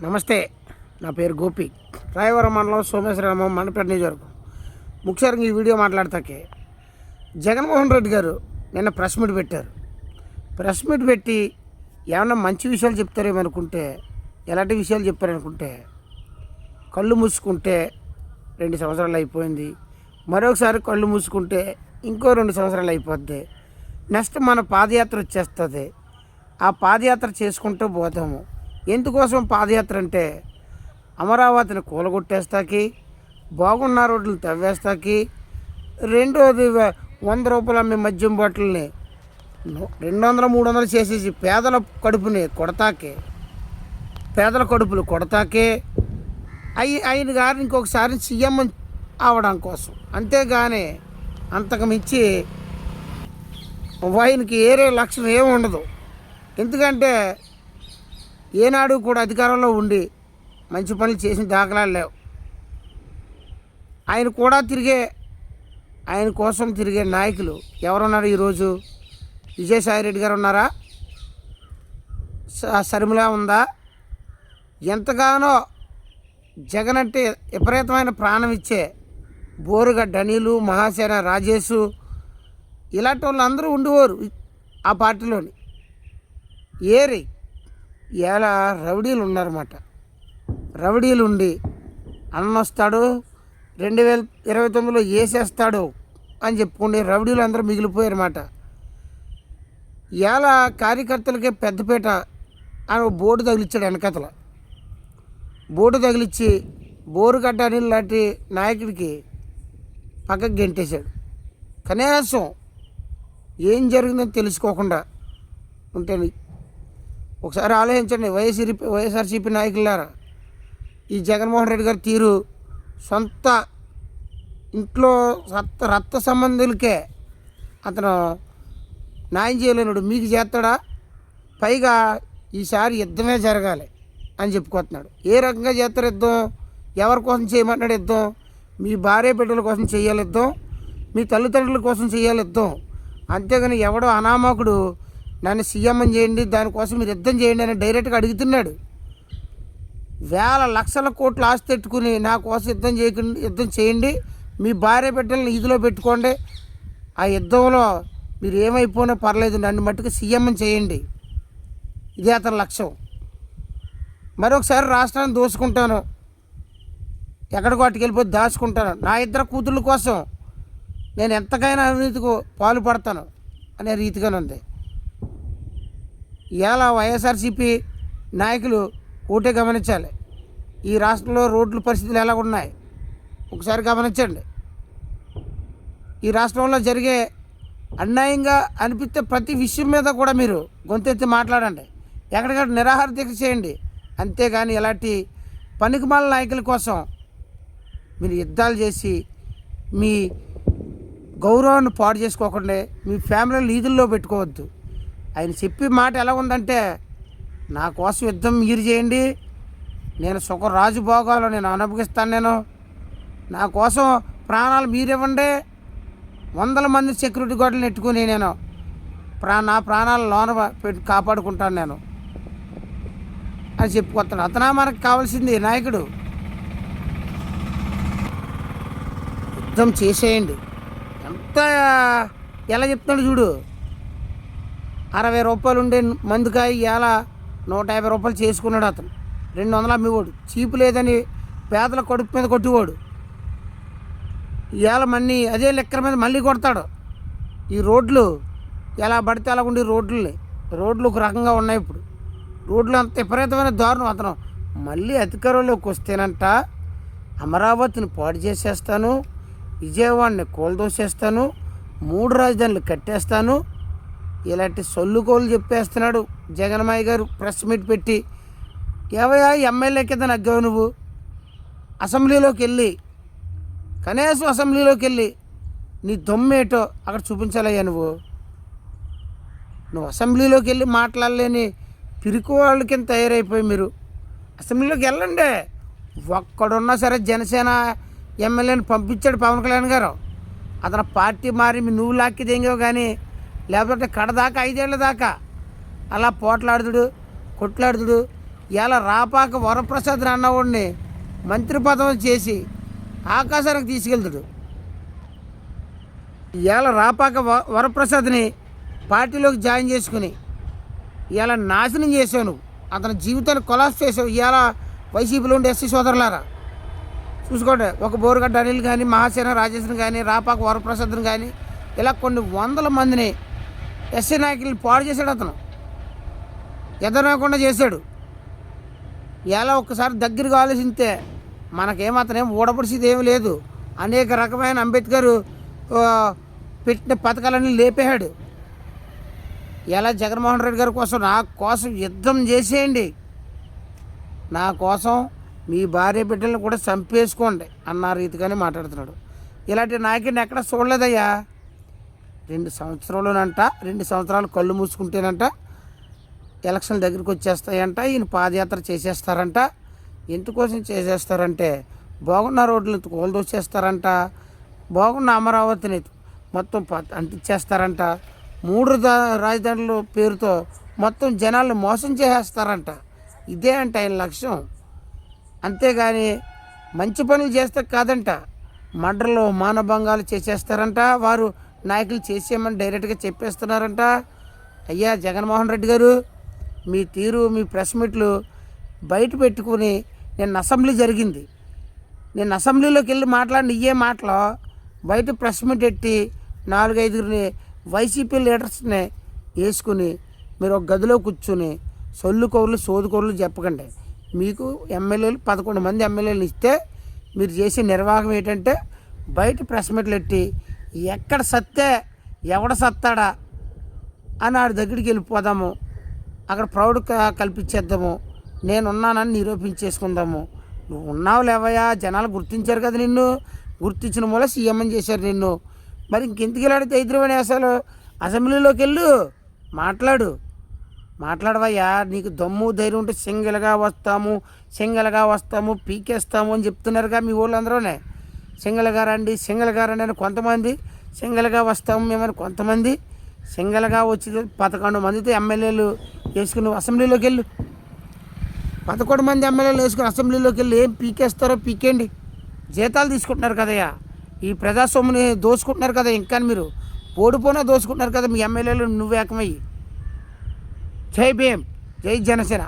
నమస్తే. నా పేరు గోపి. రాయవరం మండలం సోమేశ్వరం మండపేట నియోజకవర్గం. ముఖ్యంగా ఈ వీడియో మాట్లాడతాకే జగన్మోహన్ రెడ్డి గారు నిన్న ప్రెస్ మీట్ పెట్టారు. ప్రెస్ మీట్ పెట్టి ఏమన్నా మంచి విషయాలు చెప్తారేమో అనుకుంటే, ఎలాంటి విషయాలు చెప్పారనుకుంటే, కళ్ళు మూసుకుంటే 2 సంవత్సరాలు అయిపోయింది, మరొకసారి కళ్ళు మూసుకుంటే ఇంకో 2 సంవత్సరాలు అయిపోద్ది, నెక్స్ట్ మన పాదయాత్ర వచ్చేస్తుంది, ఆ పాదయాత్ర చేసుకుంటూ పోతాము. ఎందుకోసం పాదయాత్ర అంటే అమరావతిని కూలగొట్టేస్తాకి, బాగున్న రోడ్లు తవ్వేస్తాకి, రెండోది 100 రూపాయలు అమ్మే మద్యం బాటిల్ని 200 300 చేసేసి పేదల కడుపుని కొడతాకే, పేదల కడుపులు కొడతాకే ఆయన గారిని ఇంకొకసారి సీఎం అవడం కోసం. అంతేగాని అంతకు మించి ఆయనకి ఏరే లక్ష్యం ఏమి ఉండదు. ఎందుకంటే ఏనాడు కూడా అధికారంలో ఉండి మంచి పనులు చేసిన దాఖలాలు లేవు. ఆయన కోసం తిరిగే నాయకులు ఎవరున్నారు ఈరోజు? విజయసాయిరెడ్డి గారు ఉన్నారా? శర్మిల ఉందా? ఎంతగానో జగన్ అంటే విపరీతమైన ప్రాణం ఇచ్చే బోరుగడ్డ అనిలు, మహాసేన రాజేషు, ఇలాంటి వాళ్ళు అందరూ ఉండేవారు ఆ పార్టీలోని. ఏరి ఇలా రౌడీలు ఉన్నారన్నమాట. రౌడీలు ఉండి అన్నొస్తాడు 2029లో వేసేస్తాడు అని చెప్పుకుంటే రౌడీలు అందరూ మిగిలిపోయారన్నమాట. ఇలా కార్యకర్తలకే పెద్దపేట అని బోర్డు తగిలిచ్చాడు. వెనకతల బోర్డు తగిలిచ్చి బోరుగడ్డ అనిల్ లాంటి నాయకుడికి పక్కకి గెంటేశాడు. కనీసం ఏం జరిగిందని తెలుసుకోకుండా ఉంటే ఒకసారి ఆలోచించండి. వైఎస్ఆర్సీపీ నాయకులారా, ఈ జగన్మోహన్ రెడ్డి గారి తీరు సొంత ఇంట్లో రక్త సంబంధులకే అతను న్యాయం చేయలేనుడు మీకు చేస్తాడా? పైగా ఈసారి యుద్ధమే జరగాలి అని చెప్పుకుంటున్నాడు. ఏ రకంగా చేస్తారు యుద్ధం? ఎవరి కోసం చేయమంటున్నాడు యుద్ధం? మీ భార్య బిడ్డల కోసం చేయాలి యుద్ధం, మీ తల్లిదండ్రుల కోసం చేయాలి యుద్ధం. అంతేగాని ఎవడో అనామకుడు నన్ను సీఎం చేయండి, దానికోసం మీరు యుద్ధం చేయండి అని డైరెక్ట్గా అడుగుతున్నాడు. వేల లక్షల కోట్లు ఆస్తి పెట్టుకుని నా కోసం యుద్ధం చేయండి, మీ భార్య బిడ్డలను ఇదిలో పెట్టుకోండి, ఆ యుద్ధంలో మీరు ఏమైపోయినా పర్లేదు, నన్ను మట్టుకు సీఎం చేయండి, ఇదే అతని లక్ష్యం. మరొకసారి రాష్ట్రాన్ని దోసుకుంటాను, ఎక్కడికో అటుకెళ్ళిపోయి దాచుకుంటాను, నా 2 కూతుళ్ళ కోసం నేను ఎంతకైనా అవినీతికి పాలు పడతాను అనే రీతిగానే ఉంది. ఇలా వైఎస్ఆర్సీపీ నాయకులు ఒకటే గమనించాలి. ఈ రాష్ట్రంలో రోడ్ల పరిస్థితులు ఎలా ఉన్నాయి ఒకసారి గమనించండి. ఈ రాష్ట్రంలో జరిగే అన్యాయంగా అనిపిస్తే ప్రతి విషయం మీద కూడా మీరు గొంతెత్తి మాట్లాడండి, ఎక్కడికక్కడ నిరాహార దీక్ష చేయండి. అంతేగాని ఇలాంటి పనికిమాల నాయకుల కోసం మీరు యుద్ధాలు చేసి మీ గౌరవాన్ని పాడు చేసుకోకుండా మీ ఫ్యామిలీని వీధుల్లో పెట్టుకోవద్దు. ఆయన చెప్పే మాట ఎలా ఉందంటే, నా కోసం యుద్ధం మీరు చేయండి, నేను రాజు భోగాలు నేను అనుభవిస్తాను, నా కోసం ప్రాణాలు మీరివ్వండి, 100 మంది సెక్యూరిటీ గార్డులను నెట్టుకుని నేను నా ప్రాణాలు లోన పెట్టి కాపాడుకుంటాను నేను అని చెప్పుకొస్తాను. అతనా మనకు కావాల్సింది నాయకుడు? యుద్ధం చేసేయండి. ఎంత ఎలా చెప్తున్నాడు చూడు. 60 రూపాయలు ఉండే మందుకాయ ఇవాళ 150 రూపాయలు చేసుకున్నాడు అతను. 200 అమ్మేవాడు. చీపు లేదని పేదల కడుపు మీద కొట్టేవాడు. ఇవాళ మళ్ళీ అదే లెక్కల మీద మళ్ళీ కొడతాడు. ఈ రోడ్లు ఎలా పడితే అలా ఉండి రోడ్లు ఒక రకంగా ఉన్నాయి. ఇప్పుడు రోడ్లు అంత విపరీతమైన దారుణం. అతను మళ్ళీ అధికారంలోకి వస్తేనంట అమరావతిని పాడు చేసేస్తాను, విజయవాడని కూలదోసేస్తాను, 3 రాజధానులు కట్టేస్తాను, ఇలాంటి సొల్లుకోలు చెప్పేస్తున్నాడు జగన్మాయి గారు ప్రెస్ మీట్ పెట్టి. ఏవయ్యా ఎమ్మెల్యే కింద నగ్గావు నువ్వు? అసెంబ్లీలోకి వెళ్ళి కనీసం అసెంబ్లీలోకి వెళ్ళి నీ దొమ్మేటో అక్కడ చూపించాలయ్యా. నువ్వు అసెంబ్లీలోకి వెళ్ళి మాట్లాడలేని పిరికి వాళ్ళ కింద తయారైపోయి మీరు అసెంబ్లీలోకి వెళ్ళండి. ఒక్కడున్నా సరే జనసేన ఎమ్మెల్యేని పంపించాడు పవన్ కళ్యాణ్ గారు. అతను పార్టీ మారి నువ్వు లాక్కి తెంగావు, కానీ లేకపోతే కడదాకా 5 ఏళ్ళ దాకా అలా పోట్లాడుతుడు కొట్లాడుతుడు ఇలా రాపాక వరప్రసాద్ అన్నవాడిని మంత్రి పదవి చేసి ఆకాశానికి తీసుకెళ్తాడు. ఇలా రాపాక వరప్రసాద్ని పార్టీలోకి జాయిన్ చేసుకుని ఇలా నాశనం చేసావు నువ్వు, అతని జీవితాన్ని కొలాప్స్ చేసావు. ఇవాళ వైసీపీలో ఉండే ఎస్సీ సోదరులారా చూసుకోండి, ఒక బోరుగడ్డ అనిల్ కానీ, మహాసేన రాజేశ్వరం కానీ, రాపాక వరప్రసాద్ని కానీ, ఇలా కొన్ని వందల మందిని ఎస్సీ నాయకుల్ని పాడు చేశాడు. అతను ఎదరకుండా చేశాడు. ఎలా ఒక్కసారి దగ్గరగా ఆలోచిస్తే మనకేం ఊడపడిచేది ఏమీ లేదు. అనేక రకమైన అంబేద్కర్ పెట్టిన పథకాలన్నీ లేపేశాడు. ఎలా జగన్మోహన్ రెడ్డి గారి కోసం, నా కోసం యుద్ధం చేసేయండి, నా కోసం మీ భార్య బిడ్డలను కూడా చంపేసుకోండి అన్న రీతిగానే మాట్లాడుతున్నాడు. ఇలాంటి నాయకుడిని ఎక్కడ చూడలేదయ్యా. 2 సంవత్సరాలునంట, 2 సంవత్సరాలు కళ్ళు మూసుకుంటేనంట ఎలక్షన్ల దగ్గరికి వచ్చేస్తాయంట, ఈయన పాదయాత్ర చేసేస్తారంట. ఎందుకోసం చేసేస్తారంటే బాగున్న రోడ్లను కోల్దోసేస్తారంట, బాగున్న అమరావతిని మొత్తం అంటించేస్తారంట, 3 రాజధానుల పేరుతో మొత్తం జనాలను మోసం చేసేస్తారంట. ఇదే అంట ఆయన లక్ష్యం. అంతేగాని మంచి పనులు చేస్తే కాదంట. మర్డర్లు మానభంగాలు చేసేస్తారంట. వారు నాయకులు చేసేయమని డైరెక్ట్గా చెప్పేస్తున్నారంట. అయ్యా జగన్మోహన్ రెడ్డి గారు, మీ తీరు, మీ ప్రెస్ మీట్లు బయట పెట్టుకుని నేను అసెంబ్లీ జరిగింది, నేను అసెంబ్లీలోకి వెళ్ళి మాట్లాడిన ఇయ్యే మాటలు బయట ప్రెస్ మీట్ పెట్టి 4-5 వైసీపీ లీడర్స్ని వేసుకుని మీరు ఒక గదిలో కూర్చుని సొల్లు కౌర్లు సోదు కౌర్లు చెప్పకండి. మీకు ఎమ్మెల్యేలు 11 మంది ఎమ్మెల్యేలు ఇస్తే మీరు చేసే నిర్వాహకం ఏంటంటే బయట ప్రెస్ మీట్లు పెట్టి ఎక్కడ సత్తే ఎవడ సత్తాడా అని ఆడి దగ్గరికి వెళ్ళిపోదాము, అక్కడ ప్రౌడ్ కల్పించేద్దాము, నేనున్నానని నిరూపించేసుకుందాము. నువ్వు ఉన్నావు లేవయ్యా, జనాలు గుర్తించారు కదా నిన్ను, గుర్తించిన మూల సీఎం అని చేశారు నిన్ను. మరి ఇంకెందుకు వెళ్ళాడితే ధైర్యం అసలు అసెంబ్లీలోకి వెళ్ళు, మాట్లాడవయ్యా. నీకు దమ్ము ధైర్యం ఉంటే సింగిల్గా వస్తాము పీకేస్తాము అని చెప్తున్నారుగా మీ వాళ్ళందరూనే. సింగిల్గా రండి అని కొంతమంది, సింగిల్గా వస్తాము మేమని కొంతమంది, సింగిల్గా వచ్చి 11 మందితో ఎమ్మెల్యేలు వేసుకుని అసెంబ్లీలోకి వెళ్ళు. 11 మంది ఎమ్మెల్యేలు వేసుకుని అసెంబ్లీలోకి వెళ్ళి ఏం పీకేస్తారో పీకేయండి. జీతాలు తీసుకుంటున్నారు కదయ్యా, ఈ ప్రజాస్వామ్యాన్ని దోచుకుంటున్నారు కదా, ఇంకా మీరు ఓడిపోయినా దోచుకుంటున్నారు కదా మీ ఎమ్మెల్యేలు నువ్వు ఏకమయ్యి. జై భీమ్, జై జనసేన.